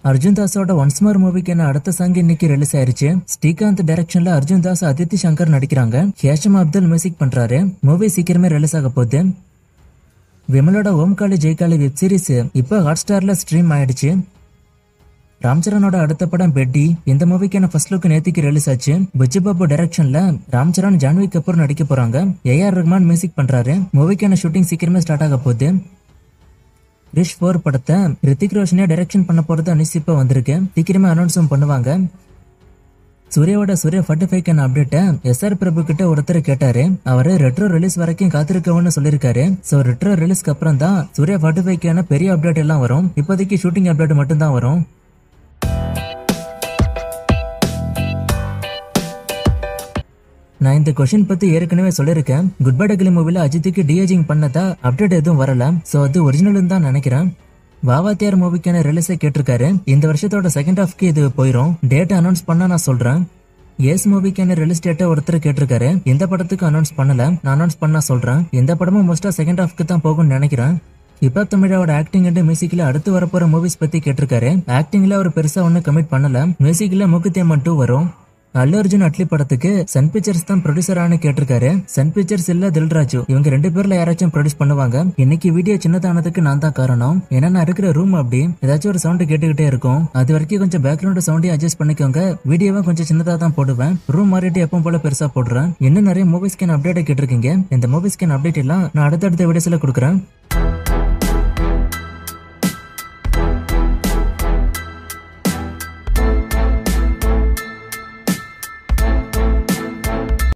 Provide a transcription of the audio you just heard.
Arjun தாஸோட once more மூவிக்கான அடுத்த song இன்னைக்கு release ஆயிருச்சு. ஸ்ரீகாந்த் டைரக்ஷன்ல அர்ஜுன் தாஸ், அதித்தி சங்கர் நடிக்கிறாங்க. ஹேஷம் அப்துல் மியூசிக் பண்றாரு. மூவி சீக்கிரமே ரிலீஸ் ஆக போகுது. விமலோட ஓம்காளி ஜெய்காளி வெப் சீரிஸ் இப்போ ஹாட்ஸ்டார்ல ஸ்ட்ரீம் ஆயிடுச்சு. ராம்சரனோட அடுத்த படம் பெட்டி. இந்த மூவிக்கான ஃபர்ஸ்ட் லுக் நேத்திக்கு ரிலீஸ் ஆச்சு. புஜ்ஜி பாபு டைரக்ஷன்ல ராம்சரன், ஜான்வி கபூர் நடிக்க போறாங்க. ஏஆர் ரஹ்மான் மியூசிக் பண்றாரு. மூவிக்கான ஷூட்டிங் சீக்கிரமே ஸ்டார்ட் ஆக போகுது. கிரிஷ் 4 படத்தை ரித்திக் ரோஷனே டைரக்ஷன் பண்ண போறது அனிசிப்பா வந்திருக்கு. சீக்கிரமே அனௌன்ஸும் பண்ணுவாங்க. சூர்யாவோட சூர்யா 45 அப்டேட்டை SR பிரபு கிட்ட ஒருத்தர் கேட்டாரு. அவரு ரெட்ரோ ரிலீஸ் வரைக்கும் காத்திருக்கவுன்னு சொல்லிருக்காரு. சோ ரெட்ரோ ரிலீஸ்க்கு அப்புறம் தான் சூர்யா 45 பெரிய அப்டேட் எல்லாம் வரும். இப்போதைக்கு ஷூட்டிங் அப்டேட் மட்டும் தான் வரும். நான் இந்த கொஸ்டின் பத்தி ஏற்கனவே சொல்லிருக்கேன். குட் பை டக்லி மூவில அஜித்துக்கு டிஏஜிங் பண்ணதா அப்டேட் எதுவும் வரல. சோ அது ஒரிஜினல் தான் நினைக்கிறேன். வாவாத்தியார் மூவிக்கான ரிலீஸை கேட்டிருக்காரு. இந்த வருஷத்தோட செகண்ட் ஹாஃப்க்கு இது போயிரும். டேட் அனௌன்ஸ் பண்ண நான் சொல்றேன். ஏஸ் மூவிக்கான ரிலீஸ் டேட்டை ஒருத்தர் கேட்டிருக்காரு. இந்த படத்துக்கு அனௌன்ஸ் பண்ணல, நான் அனௌன்ஸ் பண்ண சொல்றேன். இந்த படமும் மோஸ்டா செகண்ட் ஹாஃப்க்கு தான் போகும்னு நினைக்கிறேன். இப்ப தமிழோட ஆக்டிங் அண்ட் மியூசிக்ல அடுத்து வரப்போற மூவிஸ் பத்தி கேட்டிருக்காரு. ஆக்டிங்ல அவர் பெருசா ஒன்னும் கமிட் பண்ணல. மியூசிக்ல மூக்குத்தியம்மன் 2 வரும். அல்லு அர்ஜுன் அட்லி படத்துக்கு சன் பிக்சர்ஸ் தான் ப்ரொடியூசரானு கேட்டிருக்காரு. சன் பிக்சர்ஸ் இல்ல தில்ராஜு, இவங்க 2 பேர்ல யாராச்சும் ப்ரொடியூஸ் பண்ணுவாங்க. இன்னைக்கு வீடியோ சின்னதானதுக்கு நான் தான் காரணம். ஏன்னா நான் இருக்கிற ரூம் அப்படி ஏதாச்சும் ஒரு சவுண்ட் கேட்டுக்கிட்டே இருக்கும். அது வரைக்கும் கொஞ்சம் பேக்ரவுண்ட் சவுண்டையும் அட்ஜஸ்ட் பண்ணிக்கோங்க. வீடியோவை கொஞ்சம் சின்னதா தான் போடுவேன். ரூம் மாறிட்டு எப்பவும் போல பெருசா போடுறேன். இன்னும் நிறைய மூவிஸ்க்கான அப்டேட் கேட்டிருக்கீங்க. இந்த மூவிஸ்க்கான அப்டேட் எல்லாம் நான் அடுத்தடுத்த வீடியோஸ்ல கொடுக்குறேன்.